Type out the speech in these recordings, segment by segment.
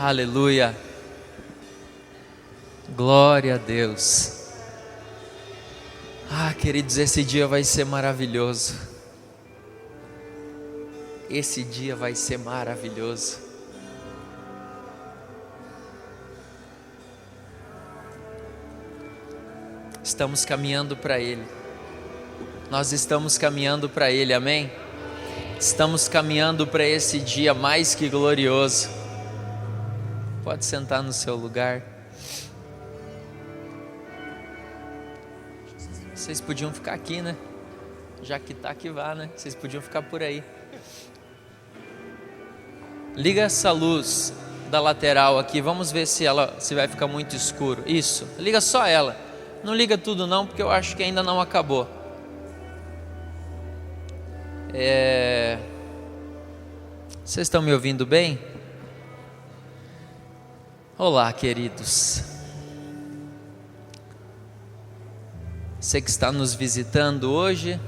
Aleluia. Glória a Deus. Queridos, esse dia vai ser maravilhoso. Esse dia vai ser maravilhoso. Estamos caminhando para Ele. Nós estamos caminhando para Ele, amém? Estamos caminhando para esse dia mais que glorioso. Pode sentar no seu lugar. Vocês podiam ficar aqui, né? Já que tá, que vá, né? Vocês podiam ficar por aí. Liga essa luz da lateral aqui. Vamos ver se vai ficar muito escuro. Isso. Liga só ela. Não liga tudo não, porque eu acho que ainda não acabou. Vocês estão me ouvindo bem? Olá, queridos. Você que está nos visitando hoje,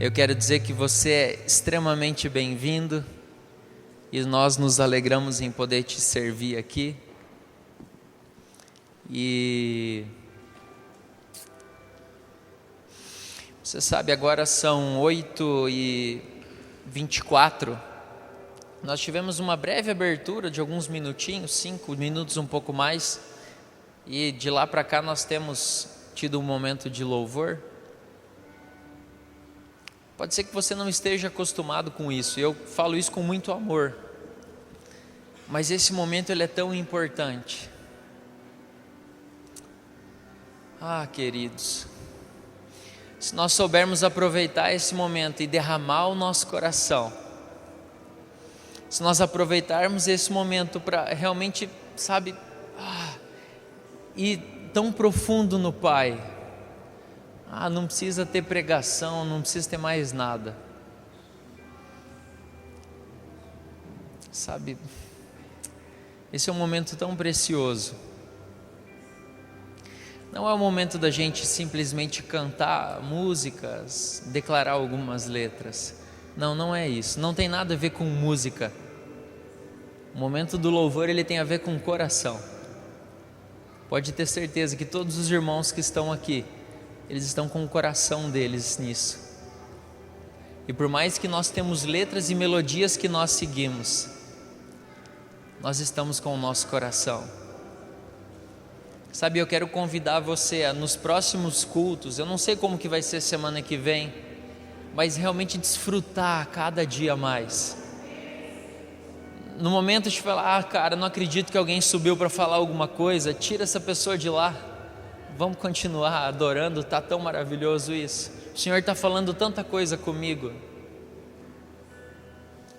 eu quero dizer que você é extremamente bem-vindo e nós nos alegramos em poder te servir aqui. E você sabe, agora são 8h24. Nós tivemos uma breve abertura de alguns minutinhos, 5 minutos, um pouco mais. E de lá para cá nós temos tido um momento de louvor. Pode ser que você não esteja acostumado com isso. Eu falo isso com muito amor. Mas esse momento ele é tão importante. Queridos, se nós soubermos aproveitar esse momento e derramar o nosso coração, se nós aproveitarmos esse momento para realmente, sabe, ir tão profundo no Pai, não precisa ter pregação, não precisa ter mais nada, sabe, esse é um momento tão precioso. Não é o momento da gente simplesmente cantar músicas, declarar algumas letras. Não é isso. Não tem nada a ver com música. O momento do louvor ele tem a ver com o coração. Pode ter certeza que todos os irmãos que estão aqui, eles estão com o coração deles nisso. E por mais que nós temos letras e melodias que nós seguimos, nós estamos com o nosso coração. Sabe, eu quero convidar você a, nos próximos cultos, eu não sei como que vai ser semana que vem, mas realmente desfrutar cada dia mais. No momento de falar, cara, não acredito que alguém subiu para falar alguma coisa, tira essa pessoa de lá, vamos continuar adorando, está tão maravilhoso isso. O Senhor está falando tanta coisa comigo.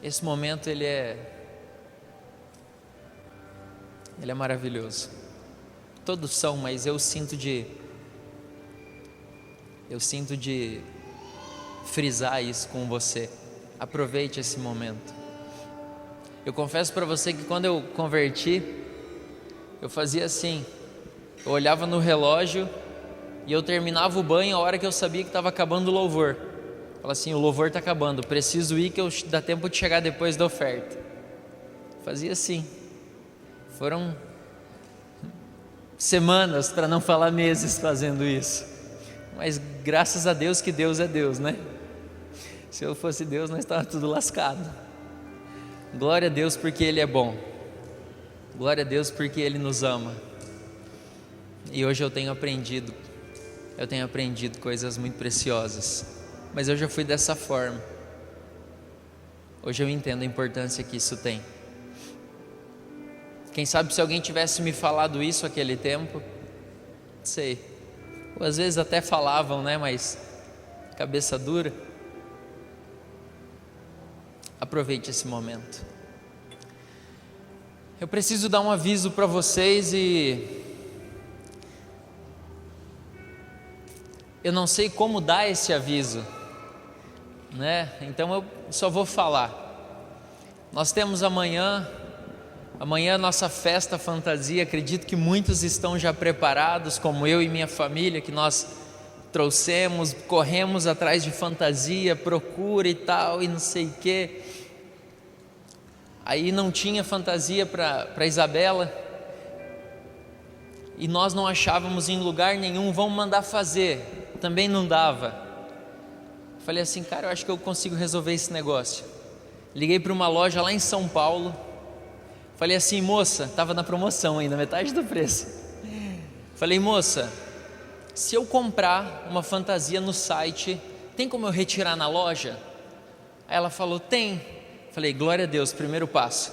Esse momento ele é maravilhoso. Todos são, mas eu sinto de frisar isso com você. Aproveite esse momento. Eu confesso para você que quando eu converti, eu fazia assim, eu olhava no relógio e eu terminava o banho a hora que eu sabia que estava acabando o louvor. Falava assim, o louvor está acabando, preciso ir que dá tempo de chegar depois da oferta. Fazia assim. Foram semanas, para não falar meses, fazendo isso. Mas graças a Deus que Deus é Deus, né? Se eu fosse Deus, nós estávamos tudo lascado. Glória a Deus porque Ele é bom. Glória a Deus porque Ele nos ama. E hoje eu tenho aprendido coisas muito preciosas. Mas eu já fui dessa forma. Hoje eu entendo a importância que isso tem. Quem sabe se alguém tivesse me falado isso naquele tempo, não sei. Ou às vezes até falavam, né? Mas cabeça dura. Aproveite esse momento. Eu preciso dar um aviso para vocês e eu não sei como dar esse aviso, né? Então eu só vou falar. Nós temos amanhã a nossa festa fantasia. Acredito que muitos estão já preparados, como eu e minha família, que nós trouxemos, corremos atrás de fantasia, procura e tal, e não sei o quê. Aí não tinha fantasia para Isabela, e nós não achávamos em lugar nenhum. Vamos mandar fazer, também não dava. Falei assim, cara, eu acho que eu consigo resolver esse negócio. Liguei para uma loja lá em São Paulo, falei assim, moça, estava na promoção ainda, metade do preço. Falei, moça, se eu comprar uma fantasia no site, tem como eu retirar na loja? Aí ela falou, tem. Falei, glória a Deus, primeiro passo.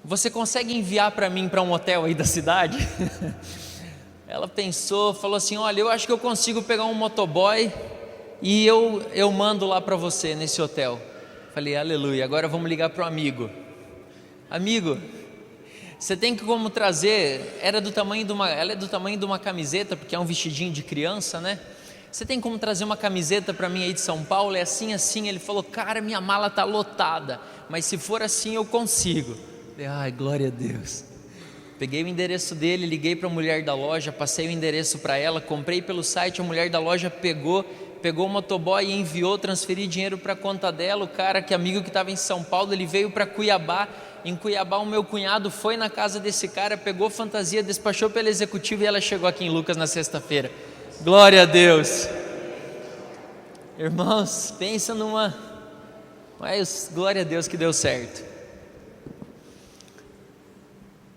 Você consegue enviar para mim para um hotel aí da cidade? Ela pensou, falou assim, olha, eu acho que eu consigo pegar um motoboy e eu mando lá para você nesse hotel. Falei, aleluia, agora vamos ligar para o amigo. Amigo, você tem que como trazer, ela é do tamanho de uma camiseta, porque é um vestidinho de criança, né? Você tem como trazer uma camiseta para mim aí de São Paulo? É assim, assim. Ele falou, cara, minha mala está lotada, mas se for assim eu consigo. Falei, ai, glória a Deus. Peguei o endereço dele, liguei para a mulher da loja, passei o endereço para ela, comprei pelo site, a mulher da loja pegou o motoboy e enviou, transferi dinheiro para a conta dela. O cara, que amigo que estava em São Paulo, ele veio para Cuiabá. Em Cuiabá o meu cunhado foi na casa desse cara, pegou fantasia, despachou pela executiva e ela chegou aqui em Lucas na sexta-feira. Glória a Deus. Irmãos, pensa numa... Mas glória a Deus que deu certo.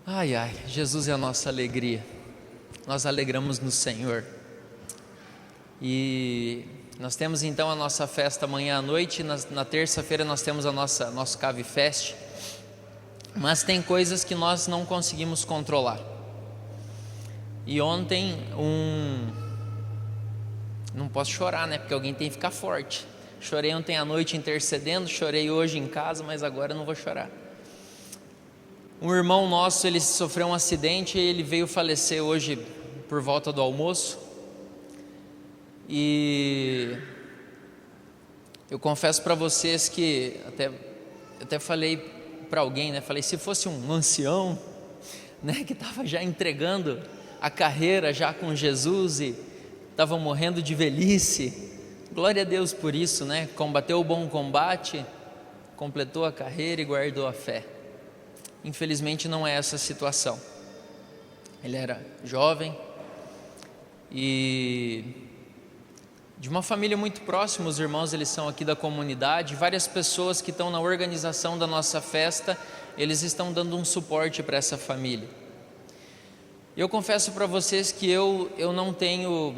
Ai, ai, Jesus é a nossa alegria. Nós alegramos no Senhor. E nós temos então a nossa festa amanhã à noite. Na terça-feira nós temos nosso Cave Fest. Mas tem coisas que nós não conseguimos controlar. E ontem não posso chorar, né? Porque alguém tem que ficar forte. Chorei ontem à noite intercedendo, chorei hoje em casa, mas agora eu não vou chorar. Um irmão nosso, ele sofreu um acidente e ele veio falecer hoje por volta do almoço. E eu confesso para vocês que até falei para alguém, né? Falei, se fosse um ancião, né, que estava já entregando a carreira já com Jesus e estava morrendo de velhice, glória a Deus por isso, né? Combateu o bom combate, completou a carreira e guardou a fé. Infelizmente não é essa a situação. Ele era jovem e de uma família muito próxima. Os irmãos, eles são aqui da comunidade. Várias pessoas que estão na organização da nossa festa, eles estão dando um suporte para essa família. Eu confesso para vocês que eu não tenho,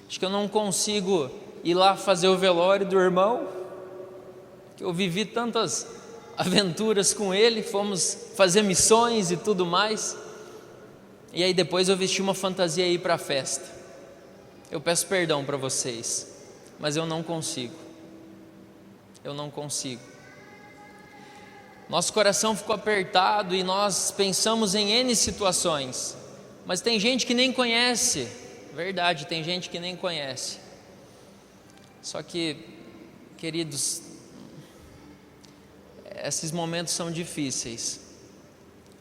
acho que eu não consigo ir lá fazer o velório do irmão, que eu vivi tantas aventuras com ele, fomos fazer missões e tudo mais, e aí depois eu vesti uma fantasia aí para a festa. Eu peço perdão para vocês, mas eu não consigo. Nosso coração ficou apertado e nós pensamos em N situações, mas tem gente que nem conhece, verdade, tem gente que nem conhece. Só que, queridos, esses momentos são difíceis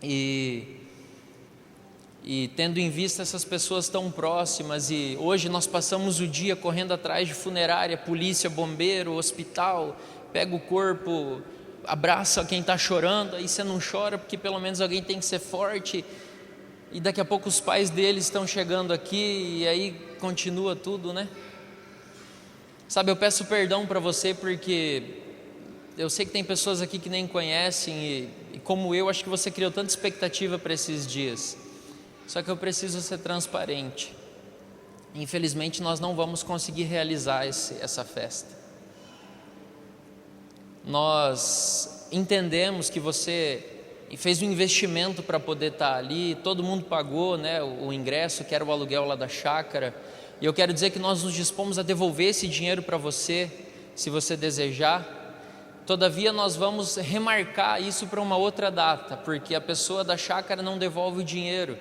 e tendo em vista essas pessoas tão próximas, e hoje nós passamos o dia correndo atrás de funerária, polícia, bombeiro, hospital, pega o corpo, abraça quem está chorando, aí você não chora porque pelo menos alguém tem que ser forte, e daqui a pouco os pais deles estão chegando aqui e aí continua tudo, né? Sabe, eu peço perdão para você porque eu sei que tem pessoas aqui que nem conhecem e como eu, acho que você criou tanta expectativa para esses dias. Só que eu preciso ser transparente. Infelizmente nós não vamos conseguir realizar essa festa. Nós entendemos que você fez um investimento para poder estar ali, todo mundo pagou, né, o ingresso, que era o aluguel lá da chácara, e eu quero dizer que nós nos dispomos a devolver esse dinheiro para você, se você desejar. Todavia nós vamos remarcar isso para uma outra data, porque a pessoa da chácara não devolve o dinheiro.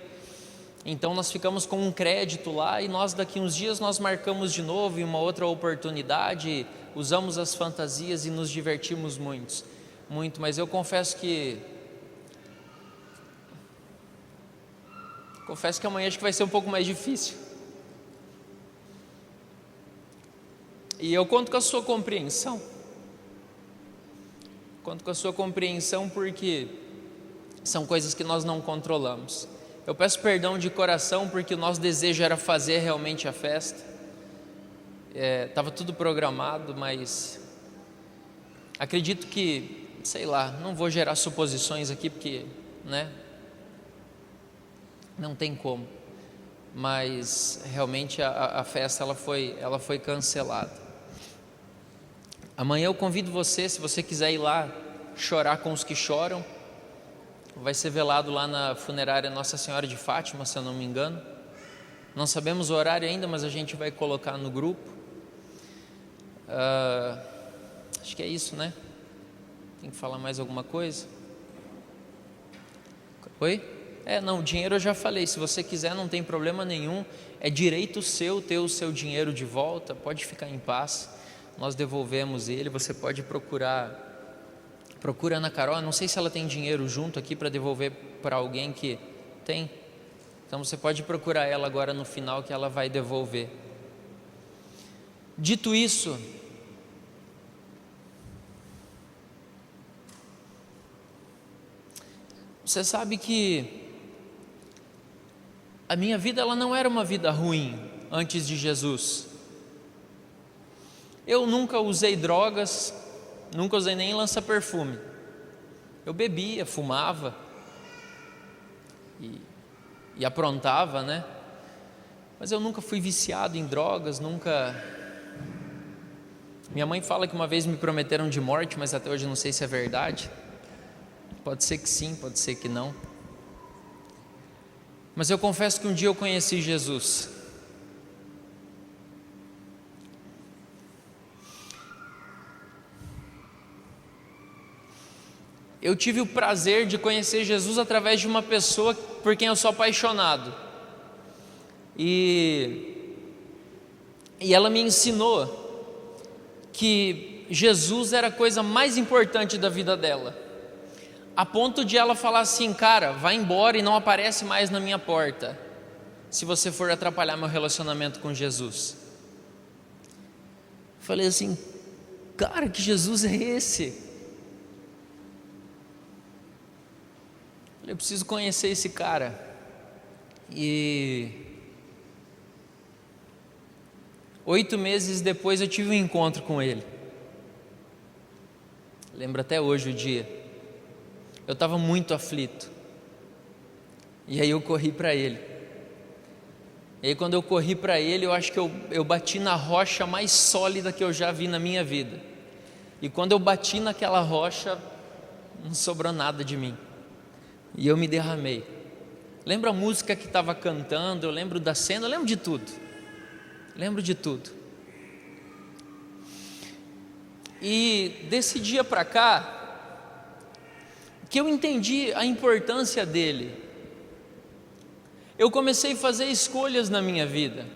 Então nós ficamos com um crédito lá e nós daqui uns dias nós marcamos de novo em uma outra oportunidade, usamos as fantasias e nos divertimos muito, mas eu confesso que amanhã acho que vai ser um pouco mais difícil. E eu conto com a sua compreensão. conto com a sua compreensão, porque são coisas que nós não controlamos. Eu peço perdão de coração, porque o nosso desejo era fazer realmente a festa. Estava tudo programado, mas acredito que, sei lá, não vou gerar suposições aqui, porque, né, não tem como. Mas realmente a festa ela foi cancelada. Amanhã eu convido você, se você quiser ir lá chorar com os que choram. Vai ser velado lá na funerária Nossa Senhora de Fátima, se eu não me engano. Não sabemos o horário ainda, mas a gente vai colocar no grupo. Acho que é isso, né? Tem que falar mais alguma coisa? Oi? Não, dinheiro eu já falei. Se você quiser, não tem problema nenhum. É direito seu ter o seu dinheiro de volta. Pode ficar em paz. Nós devolvemos ele. Você pode procurar. Procura a Ana Carol. Não sei se ela tem dinheiro junto aqui para devolver para alguém que tem. Então você pode procurar ela agora no final, que ela vai devolver. Dito isso, você sabe que a minha vida ela não era uma vida ruim antes de Jesus. Eu nunca usei drogas, nunca usei nem lança-perfume. Eu bebia, fumava e aprontava, né? Mas eu nunca fui viciado em drogas, nunca. Minha mãe fala que uma vez me prometeram de morte, mas até hoje eu não sei se é verdade. Pode ser que sim, pode ser que não. Mas eu confesso que um dia eu conheci Jesus. Eu tive o prazer de conhecer Jesus através de uma pessoa por quem eu sou apaixonado. E ela me ensinou que Jesus era a coisa mais importante da vida dela, a ponto de ela falar assim: cara, vai embora e não aparece mais na minha porta, se você for atrapalhar meu relacionamento com Jesus. Falei assim: cara, que Jesus é esse? Eu preciso conhecer esse cara. E 8 meses depois eu tive um encontro com ele. Lembro até hoje o dia. Eu estava muito aflito. E aí eu corri para ele. E aí quando eu corri para ele, eu acho que eu bati na rocha mais sólida que eu já vi na minha vida. E quando eu bati naquela rocha, não sobrou nada de mim. E eu me derramei. Lembro a música que estava cantando, eu lembro da cena, eu lembro de tudo. Lembro de tudo. E desse dia para cá, que eu entendi a importância dele, eu comecei a fazer escolhas na minha vida.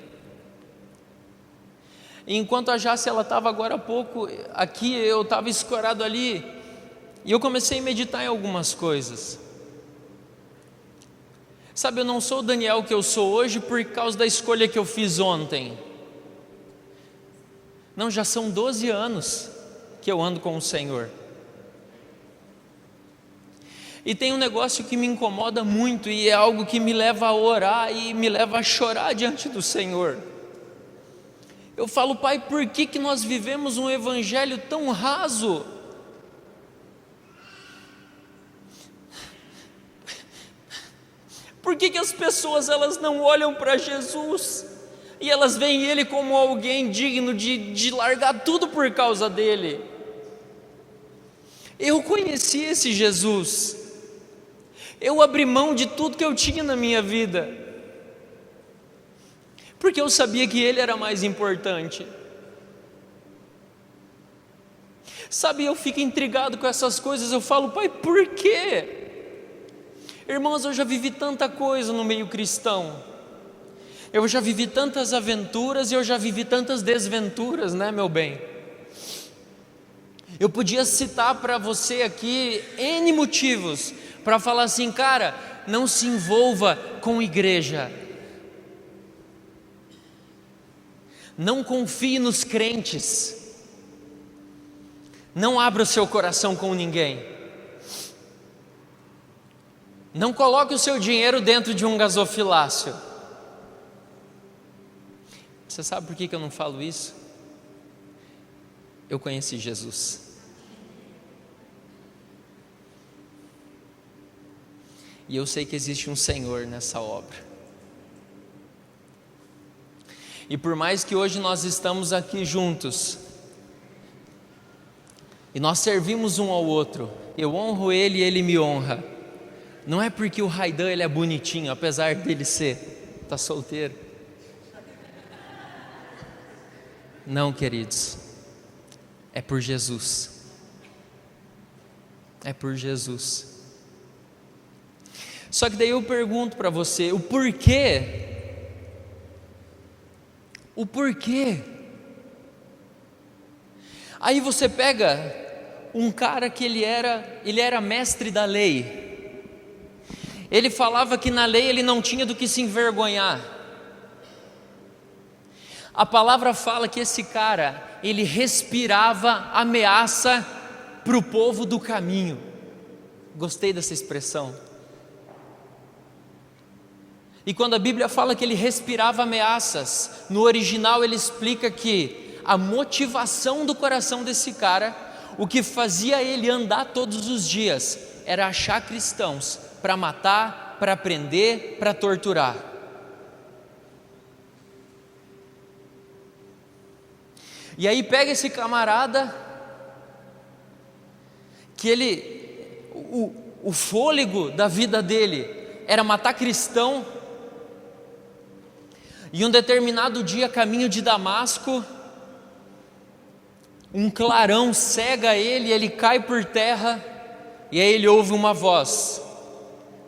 E enquanto a Jace ela estava agora há pouco aqui, eu estava escorado ali, e eu comecei a meditar em algumas coisas. Sabe, eu não sou o Daniel que eu sou hoje por causa da escolha que eu fiz ontem. Não, já são 12 anos que eu ando com o Senhor. E tem um negócio que me incomoda muito, e é algo que me leva a orar e me leva a chorar diante do Senhor. Eu falo: Pai, por que nós vivemos um evangelho tão raso? Por que as pessoas elas não olham para Jesus e elas veem Ele como alguém digno de largar tudo por causa dEle? Eu conheci esse Jesus, eu abri mão de tudo que eu tinha na minha vida, porque eu sabia que Ele era mais importante. Sabe, eu fico intrigado com essas coisas, eu falo: Pai, por quê? Irmãos, eu já vivi tanta coisa no meio cristão, eu já vivi tantas aventuras e eu já vivi tantas desventuras, né, meu bem? Eu podia citar para você aqui N motivos para falar assim: cara, não se envolva com igreja, não confie nos crentes, Não abra o seu coração com ninguém. Não coloque o seu dinheiro dentro de um gasofilácio. Você sabe por que eu não falo isso? Eu conheci Jesus. E eu sei que existe um Senhor nessa obra. E por mais que hoje nós estamos aqui juntos, e nós servimos um ao outro, eu honro ele e ele me honra. Não é porque o Raidan ele é bonitinho, apesar dele ser, está solteiro. Não, queridos, é por Jesus. É por Jesus. Só que daí eu pergunto para você, o porquê? O porquê? Aí você pega um cara que ele era mestre da lei. Ele falava que na lei ele não tinha do que se envergonhar. A palavra fala que esse cara, ele respirava ameaça para o povo do caminho. Gostei dessa expressão. E quando a Bíblia fala que ele respirava ameaças, no original ele explica que a motivação do coração desse cara, o que fazia ele andar todos os dias, era achar cristãos para matar, para prender, para torturar. E aí pega esse camarada, que o fôlego da vida dele era matar cristão, e um determinado dia, caminho de Damasco, um clarão cega ele, ele cai por terra, e aí ele ouve uma voz: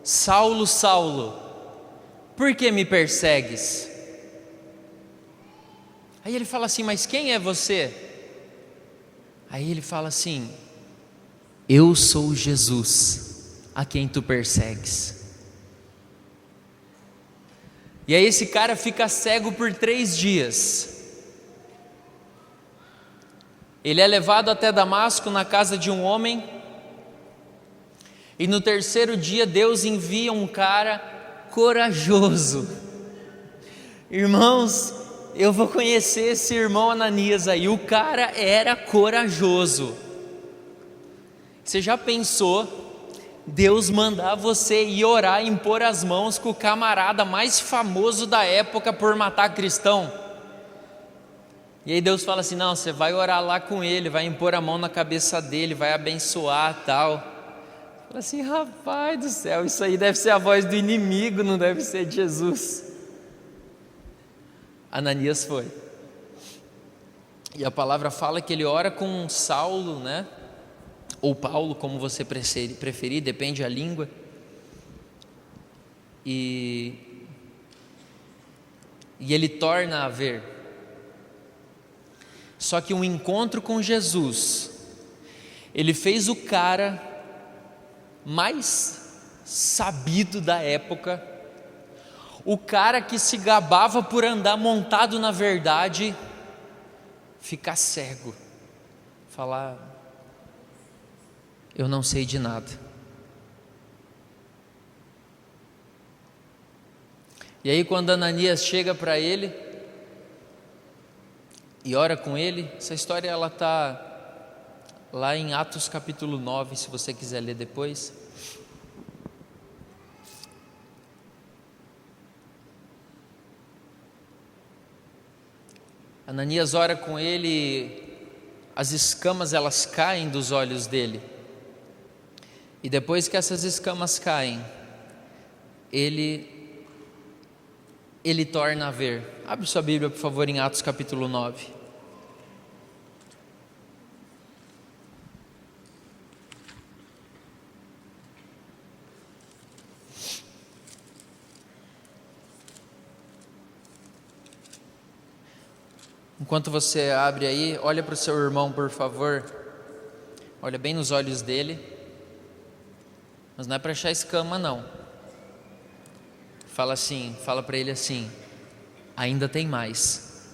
Saulo, Saulo, por que me persegues? Aí ele fala assim: mas quem é você? Aí ele fala assim: eu sou Jesus, a quem tu persegues. E aí esse cara fica cego por 3 dias. Ele é levado até Damasco na casa de um homem, e no 3º dia Deus envia um cara corajoso. Irmãos, eu vou conhecer esse irmão Ananias aí, o cara era corajoso. Você já pensou Deus mandar você ir orar e impor as mãos com o camarada mais famoso da época por matar cristão? E aí Deus fala assim: não, você vai orar lá com ele, vai impor a mão na cabeça dele, vai abençoar tal. Fala assim: rapaz do céu, isso aí deve ser a voz do inimigo, não deve ser de Jesus. Ananias foi. E a palavra fala que ele ora com Saulo, né? Ou Paulo, como você preferir, depende da língua. E ele torna a ver. Só que um encontro com Jesus, ele fez o cara mais sabido da época, o cara que se gabava por andar montado na verdade, ficar cego, falar: eu não sei de nada. E aí quando Ananias chega para ele e ora com ele, essa história ela está lá em Atos capítulo 9, se você quiser ler depois. Ananias ora com ele, as escamas elas caem dos olhos dele. E depois que essas escamas caem, ele torna a ver. Abre sua Bíblia, por favor, em Atos capítulo 9. Enquanto você abre aí, olha para o seu irmão, por favor. Olha bem nos olhos dele. Mas não é para achar escama, não. Fala para ele assim: ainda tem mais.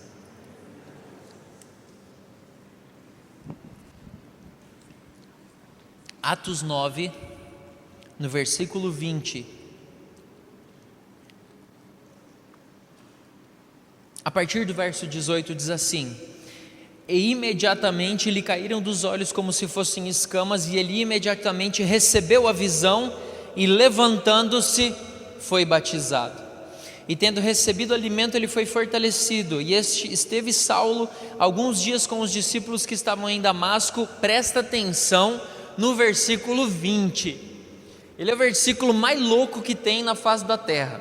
Atos 9, no versículo 20. A partir do verso 18 diz assim: e imediatamente lhe caíram dos olhos como se fossem escamas, e ele imediatamente recebeu a visão, e levantando-se, foi batizado. E tendo recebido alimento, ele foi fortalecido, e esteve Saulo alguns dias com os discípulos que estavam em Damasco. Presta atenção no versículo 20, ele é o versículo mais louco que tem na face da terra.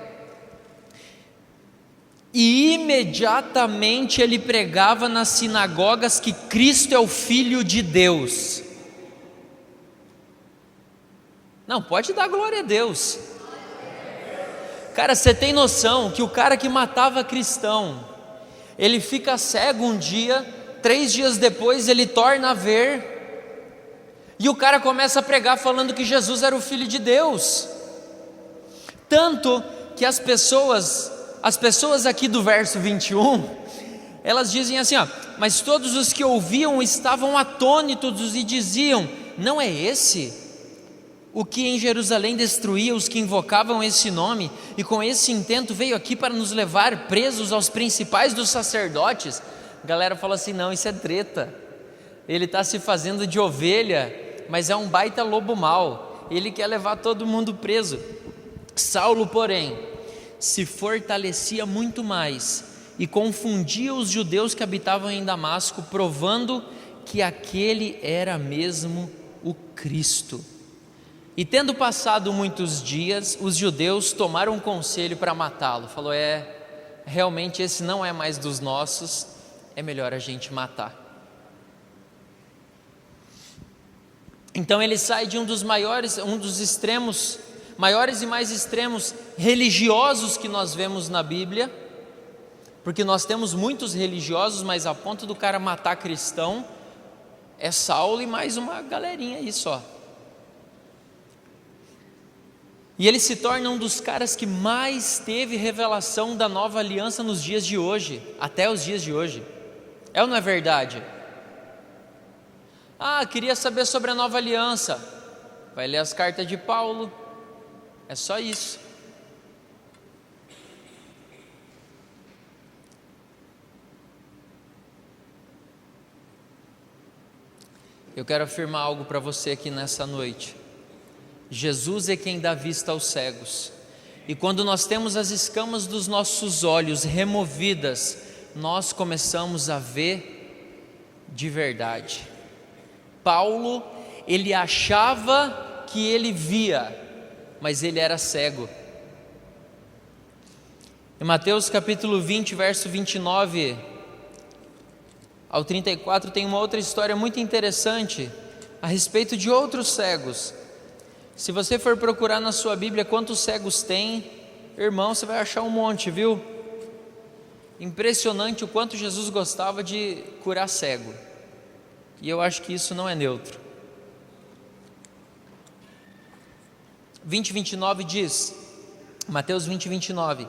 E imediatamente ele pregava nas sinagogas que Cristo é o Filho de Deus. Não, pode dar glória a Deus. Cara, você tem noção que o cara que matava cristão, ele fica cego um dia, 3 dias depois ele torna a ver, e o cara começa a pregar falando que Jesus era o Filho de Deus. Tanto que as pessoas aqui do verso 21, elas dizem assim, mas todos os que ouviam estavam atônitos e diziam: não é esse o que em Jerusalém destruía os que invocavam esse nome, e com esse intento veio aqui para nos levar presos aos principais dos sacerdotes? A galera fala assim: não, isso é treta, ele está se fazendo de ovelha, mas é um baita lobo mau, ele quer levar todo mundo preso. Saulo, porém, se fortalecia muito mais e confundia os judeus que habitavam em Damasco, provando que aquele era mesmo o Cristo. E tendo passado muitos dias, os judeus tomaram um conselho para matá-lo. Falou: realmente esse não é mais dos nossos, é melhor a gente matar. Então ele sai de um dos extremos maiores e mais extremos religiosos que nós vemos na Bíblia, porque nós temos muitos religiosos, mas a ponto do cara matar cristão é Saulo e mais uma galerinha aí só. E ele se torna um dos caras que mais teve revelação da nova aliança nos dias de hoje, até os dias de hoje. É ou não é verdade? Queria saber sobre a nova aliança, vai ler as cartas de Paulo. É só isso. Eu quero afirmar algo para você aqui nessa noite. Jesus é quem dá vista aos cegos. E quando nós temos as escamas dos nossos olhos removidas, nós começamos a ver de verdade. Paulo, ele achava que ele via, mas ele era cego. Em Mateus capítulo 20, verso 29 ao 34, tem uma outra história muito interessante a respeito de outros cegos. Se você for procurar na sua Bíblia quantos cegos tem, irmão, você vai achar um monte, viu? Impressionante o quanto Jesus gostava de curar cego. E eu acho que isso não é neutro. 20:29 diz, Mateus 20:29: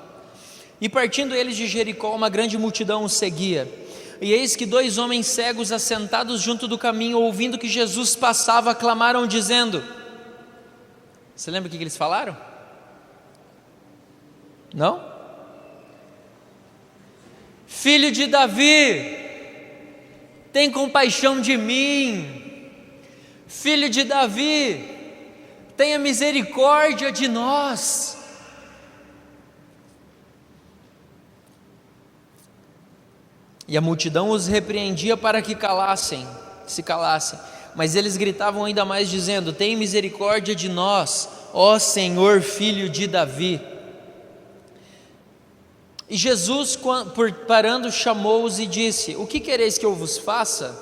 e partindo eles de Jericó, uma grande multidão os seguia. E eis que 2 homens cegos assentados junto do caminho, ouvindo que Jesus passava, clamaram dizendo... Você lembra o que eles falaram? Não? Filho de Davi, tem compaixão de mim. Filho de Davi, tenha misericórdia de nós. E a multidão os repreendia para que se calassem. Mas eles gritavam ainda mais dizendo: tem misericórdia de nós, ó Senhor, Filho de Davi. E Jesus, parando, chamou-os e disse: o que quereis que eu vos faça?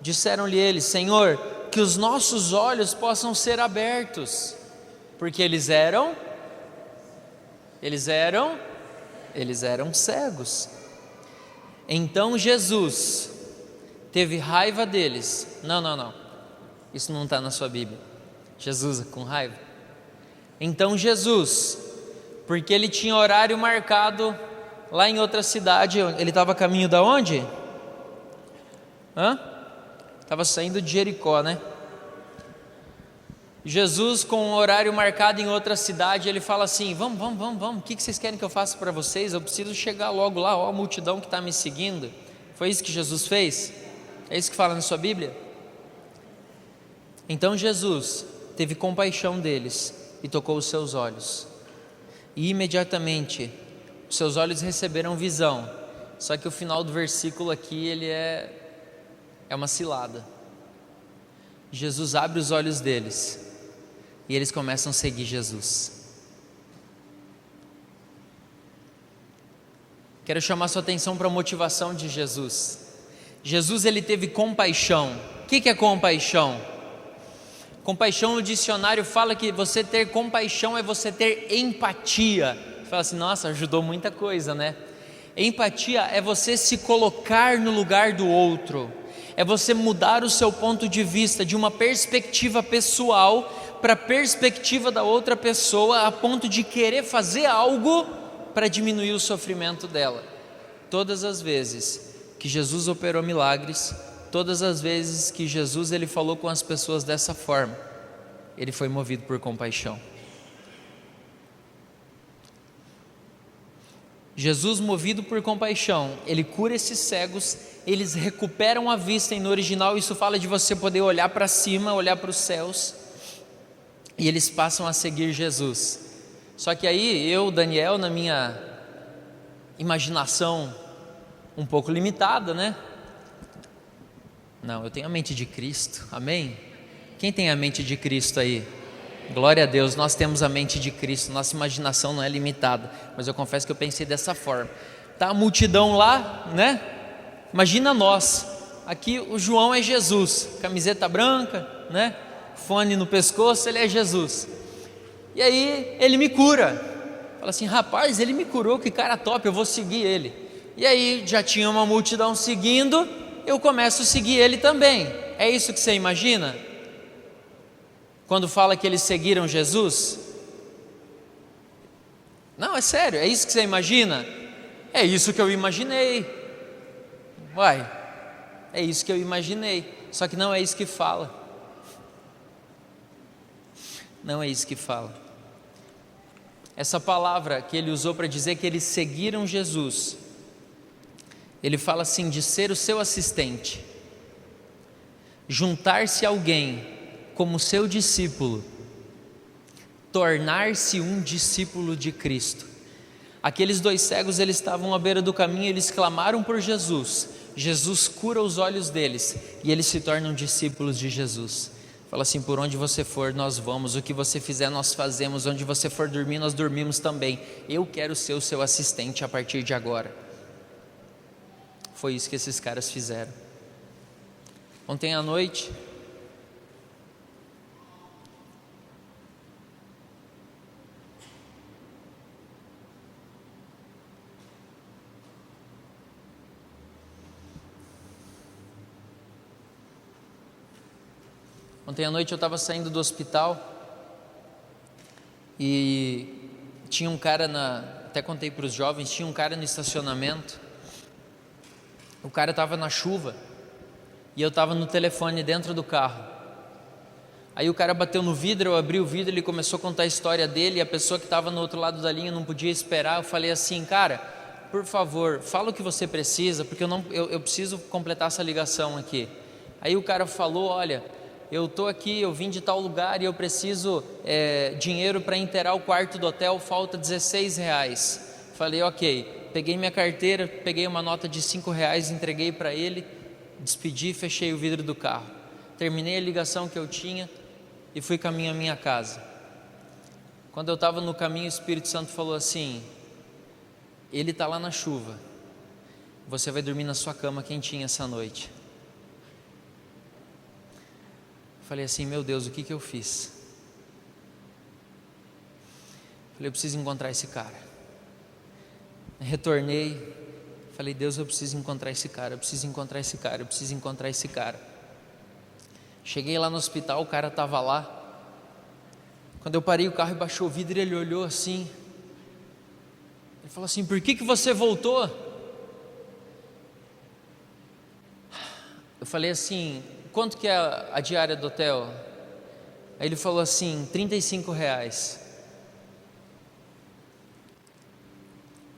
Disseram-lhe eles: Senhor, que os nossos olhos possam ser abertos. Porque eles eram cegos. Então Jesus teve raiva deles. Não, isso não está na sua Bíblia. Jesus com raiva. Então Jesus, porque ele tinha horário marcado lá em outra cidade, ele estava a caminho da onde? Estava saindo de Jericó, né? Jesus, com um horário marcado em outra cidade, ele fala assim: vamos, o que vocês querem que eu faça para vocês? Eu preciso chegar logo lá, ó a multidão que está me seguindo. Foi isso que Jesus fez? É isso que fala na sua Bíblia? Então Jesus teve compaixão deles e tocou os seus olhos, e imediatamente os seus olhos receberam visão. Só que o final do versículo aqui, ele é uma cilada. Jesus abre os olhos deles e eles começam a seguir Jesus. Quero chamar sua atenção para a motivação de Jesus. Jesus, ele teve compaixão. O que é compaixão? Compaixão no dicionário fala que você ter compaixão é você ter empatia. Fala assim, nossa, ajudou muita coisa, né? Empatia é você se colocar no lugar do outro, é você mudar o seu ponto de vista de uma perspectiva pessoal para a perspectiva da outra pessoa, a ponto de querer fazer algo para diminuir o sofrimento dela. Todas as vezes que Jesus operou milagres, todas as vezes que Jesus ele falou com as pessoas dessa forma, ele foi movido por compaixão. Jesus, movido por compaixão, ele cura esses cegos, eles recuperam a vista, e no original isso fala de você poder olhar para cima, olhar para os céus, e eles passam a seguir Jesus. Só que aí eu, Daniel, na minha imaginação um pouco limitada, né? Não, eu tenho a mente de Cristo, amém? Quem tem a mente de Cristo aí? Glória a Deus, nós temos a mente de Cristo, nossa imaginação não é limitada, mas eu confesso que eu pensei dessa forma. Tá a multidão lá, né? Imagina nós, aqui o João é Jesus, camiseta branca, né? Fone no pescoço, ele é Jesus. E aí ele me cura, fala assim, rapaz, ele me curou, que cara top, eu vou seguir ele. E aí já tinha uma multidão seguindo, eu começo a seguir ele também. É isso que você imagina? Quando fala que eles seguiram Jesus? Não, é sério, é isso que você imagina? É isso que eu imaginei. Uai, é isso que eu imaginei. Só que não é isso que fala. Não é isso que fala. Essa palavra que ele usou para dizer que eles seguiram Jesus, ele fala assim, de ser o seu assistente, juntar-se a alguém como seu discípulo, tornar-se um discípulo de Cristo. Aqueles dois cegos, eles estavam à beira do caminho, eles clamaram por Jesus, Jesus cura os olhos deles, e eles se tornam discípulos de Jesus. Fala assim, por onde você for nós vamos, o que você fizer nós fazemos, onde você for dormir nós dormimos também, eu quero ser o seu assistente a partir de agora. Foi isso que esses caras fizeram. Ontem à noite, eu estava saindo do hospital e tinha um cara até contei para os jovens, tinha um cara no estacionamento. O cara estava na chuva e eu estava no telefone dentro do carro. Aí o cara bateu no vidro, eu abri o vidro, ele começou a contar a história dele, e a pessoa que estava no outro lado da linha não podia esperar. Eu falei assim, cara, por favor, fala o que você precisa, porque eu preciso completar essa ligação aqui. Aí o cara falou, olha, eu estou aqui, eu vim de tal lugar e eu preciso dinheiro para inteirar o quarto do hotel, falta R$16. Falei, ok, peguei minha carteira, peguei uma nota de R$5, entreguei para ele, despedi, fechei o vidro do carro, terminei a ligação que eu tinha e fui caminho à minha casa. Quando eu estava no caminho, o Espírito Santo falou assim, ele está lá na chuva, você vai dormir na sua cama quentinha essa noite. Falei assim, meu Deus, o que eu fiz? Falei, eu preciso encontrar esse cara. Retornei, falei, Deus, eu preciso encontrar esse cara, eu preciso encontrar esse cara, eu preciso encontrar esse cara. Cheguei lá no hospital, o cara estava lá. Quando eu parei o carro e baixou o vidro, ele olhou assim. Ele falou assim, por que você voltou? Eu falei assim, quanto que é a diária do hotel? Aí ele falou assim, R$ 35.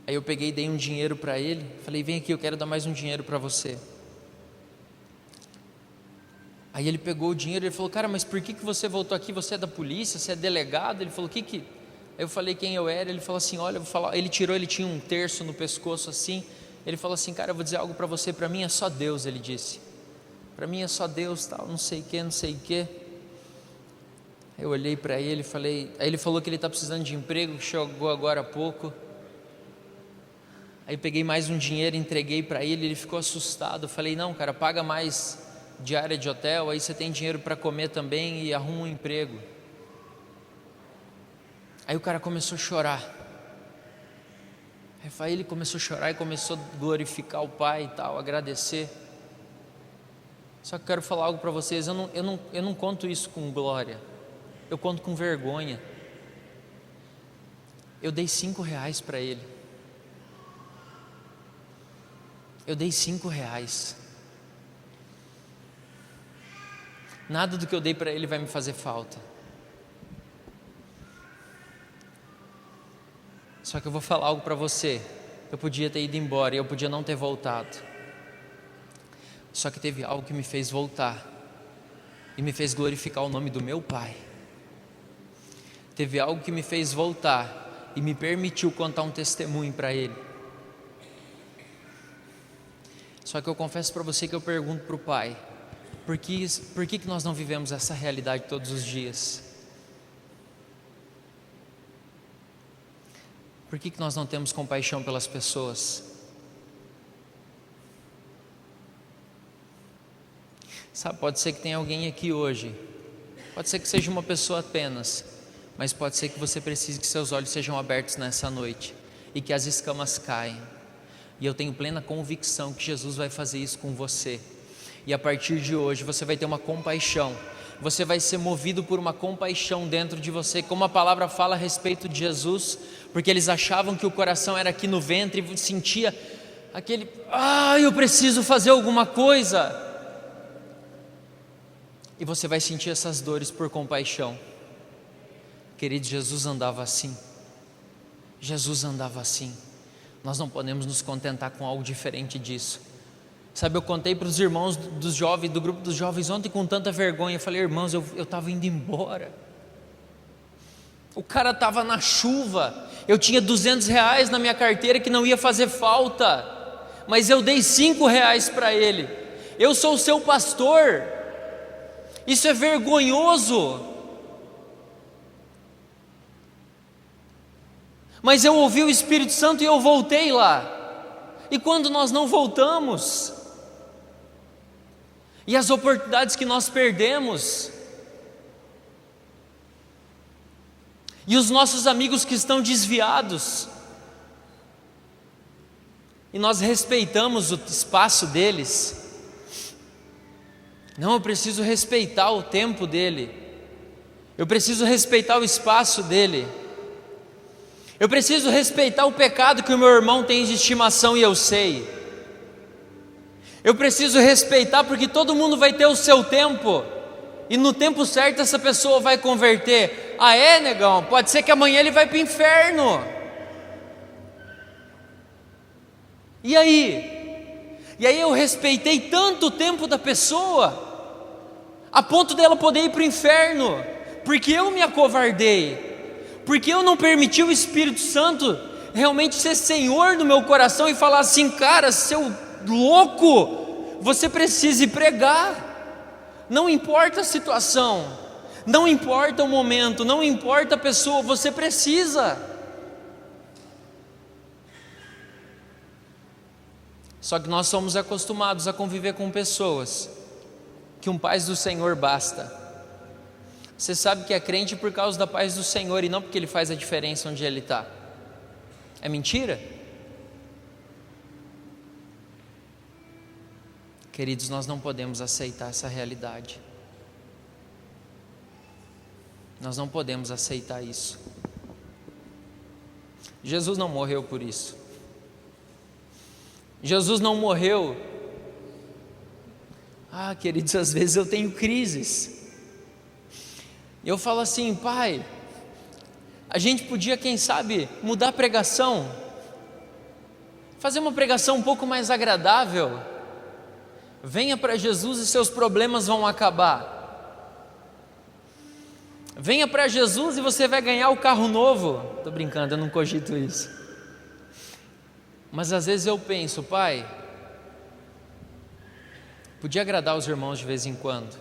Aí eu peguei e dei um dinheiro para ele, falei, vem aqui, eu quero dar mais um dinheiro para você. Aí ele pegou o dinheiro e falou, cara, mas por que você voltou aqui? Você é da polícia? Você é delegado? Ele falou, Aí eu falei quem eu era, ele falou assim, olha, eu vou falar. Ele tinha um terço no pescoço assim, ele falou assim, cara, eu vou dizer algo para você, para mim é só Deus, ele disse. Para mim é só Deus, tal, não sei o que. Eu olhei para ele e falei, aí ele falou que ele está precisando de emprego, que chegou agora há pouco. Aí eu peguei mais um dinheiro, entreguei para ele ficou assustado. Eu falei, não, cara, paga mais diária de hotel, aí você tem dinheiro para comer também e arruma um emprego. Aí o cara começou a chorar. Aí ele começou a chorar e começou a glorificar o Pai e tal, agradecer. Só que eu quero falar algo para vocês, eu não conto isso com glória, eu conto com vergonha. Eu dei R$ 5 para ele. Eu dei R$ 5. Nada do que eu dei para ele vai me fazer falta. Só que eu vou falar algo para você. Eu podia ter ido embora e eu podia não ter voltado. Só que teve algo que me fez voltar e me fez glorificar o nome do meu Pai. Teve algo que me fez voltar e me permitiu contar um testemunho para ele. Só que eu confesso para você que eu pergunto para o Pai, por que nós não vivemos essa realidade todos os dias? Por que nós não temos compaixão pelas pessoas? Sabe, pode ser que tenha alguém aqui hoje, pode ser que seja uma pessoa apenas, mas pode ser que você precise que seus olhos sejam abertos nessa noite e que as escamas caem. E eu tenho plena convicção que Jesus vai fazer isso com você. E a partir de hoje você vai ter uma compaixão. Você vai ser movido por uma compaixão dentro de você, como a palavra fala a respeito de Jesus, porque eles achavam que o coração era aqui no ventre e sentia aquele, eu preciso fazer alguma coisa. E você vai sentir essas dores por compaixão. Querido, Jesus andava assim. Jesus andava assim. Nós não podemos nos contentar com algo diferente disso. Sabe, eu contei para os irmãos dos jovens, do grupo dos jovens ontem com tanta vergonha. Eu falei, irmãos, eu estava indo embora. O cara estava na chuva. Eu tinha R$ 200 na minha carteira que não ia fazer falta, mas eu dei R$ 5 para ele. Eu sou o seu pastor. Isso é vergonhoso. Mas eu ouvi o Espírito Santo e eu voltei lá. E quando nós não voltamos, e as oportunidades que nós perdemos, e os nossos amigos que estão desviados, e nós respeitamos o espaço deles. Não, eu preciso respeitar o tempo dele, eu preciso respeitar o espaço dele, eu preciso respeitar o pecado que o meu irmão tem de estimação e eu sei. Eu preciso respeitar porque todo mundo vai ter o seu tempo. E no tempo certo essa pessoa vai converter. Ah é, negão? Pode ser que amanhã ele vai para o inferno. E aí? E aí eu respeitei tanto o tempo da pessoa, a ponto dela poder ir para o inferno, porque eu me acovardei. Porque eu não permiti o Espírito Santo realmente ser Senhor do meu coração e falar assim, cara, seu louco, você precisa ir pregar. Não importa a situação, não importa o momento, não importa a pessoa, você precisa. Só que nós somos acostumados a conviver com pessoas que um paz do Senhor basta. Você sabe que é crente por causa da paz do Senhor e não porque Ele faz a diferença onde Ele está. É mentira? Queridos, nós não podemos aceitar essa realidade. Nós não podemos aceitar isso. Jesus não morreu por isso. Jesus não morreu. Queridos, às vezes eu tenho crises. Eu falo assim: Pai, a gente podia, quem sabe, mudar a pregação, fazer uma pregação um pouco mais agradável. Venha para Jesus e seus problemas vão acabar. Venha para Jesus e você vai ganhar o carro novo. Estou brincando, eu não cogito isso. Mas às vezes eu penso: Pai, podia agradar os irmãos de vez em quando,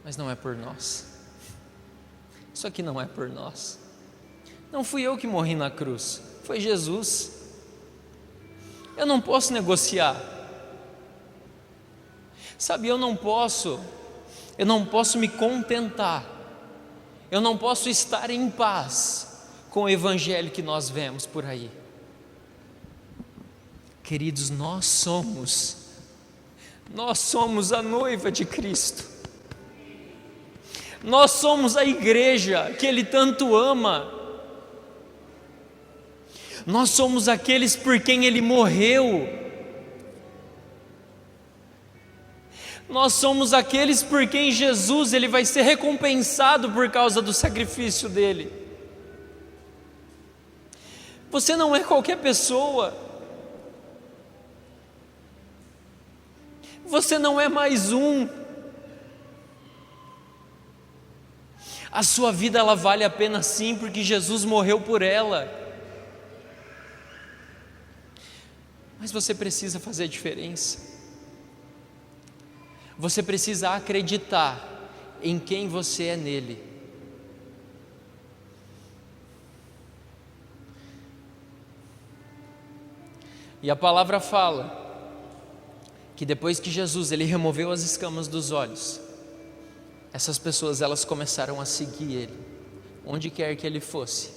mas não é por nós. Isso aqui não é por nós. Não fui eu que morri na cruz, foi Jesus. Eu não posso negociar. Sabe, eu não posso me contentar, eu não posso estar em paz com o evangelho que nós vemos por aí. Queridos, nós somos a noiva de Cristo, nós somos a igreja que Ele tanto ama, nós somos aqueles por quem Ele morreu. Nós somos aqueles por quem Jesus ele vai ser recompensado por causa do sacrifício dele. Você não é qualquer pessoa. Você não é mais um. A sua vida ela vale a pena sim, porque Jesus morreu por ela. Mas você precisa fazer a diferença. Você precisa acreditar em quem você é nele. E a palavra fala que depois que Jesus ele removeu as escamas dos olhos, essas pessoas elas começaram a seguir ele, onde quer que ele fosse.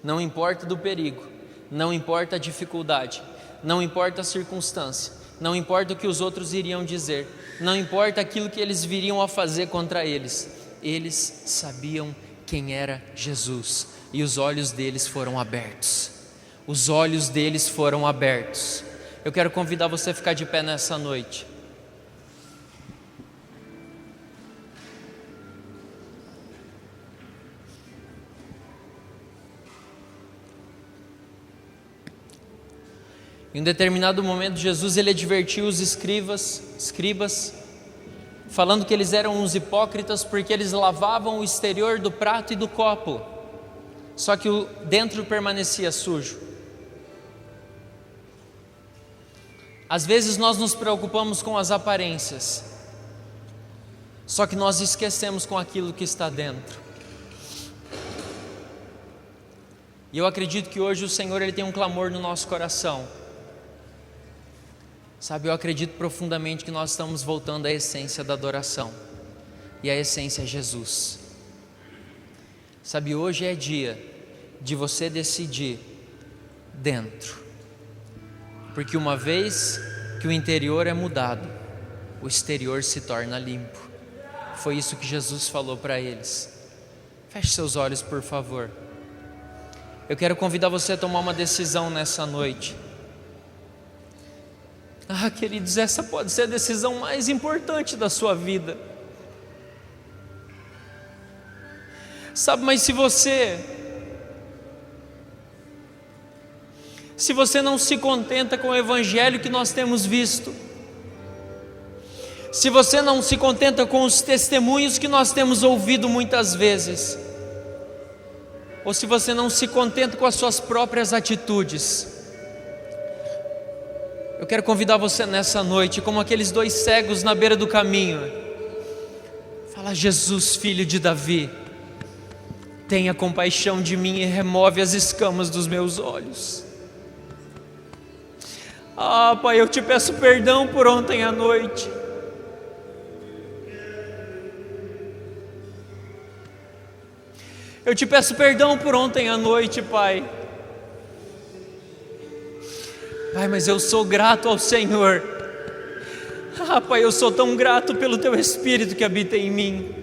Não importa do perigo, não importa a dificuldade, não importa a circunstância, não importa o que os outros iriam dizer, não importa aquilo que eles viriam a fazer contra eles, eles sabiam quem era Jesus, e os olhos deles foram abertos. Os olhos deles foram abertos. Eu quero convidar você a ficar de pé nessa noite. Em um determinado momento, Jesus ele advertiu os escribas, falando que eles eram uns hipócritas porque eles lavavam o exterior do prato e do copo, só que o dentro permanecia sujo. Às vezes nós nos preocupamos com as aparências, só que nós esquecemos com aquilo que está dentro. E eu acredito que hoje o Senhor ele tem um clamor no nosso coração. Sabe, eu acredito profundamente que nós estamos voltando à essência da adoração, e a essência é Jesus. Sabe, hoje é dia de você decidir dentro, porque uma vez que o interior é mudado, o exterior se torna limpo. Foi isso que Jesus falou para eles. Feche seus olhos, por favor. Eu quero convidar você a tomar uma decisão nessa noite. Queridos, essa pode ser a decisão mais importante da sua vida. Sabe, mas se você não se contenta com o evangelho que nós temos visto, se você não se contenta com os testemunhos que nós temos ouvido muitas vezes, ou se você não se contenta com as suas próprias atitudes, eu quero convidar você nessa noite, como aqueles dois cegos na beira do caminho, fala: Jesus, filho de Davi, tenha compaixão de mim e remove as escamas dos meus olhos. Pai, eu te peço perdão por ontem à noite. Eu te peço perdão por ontem à noite, Pai. Pai, mas eu sou grato ao Senhor. Pai, eu sou tão grato pelo Teu Espírito que habita em mim.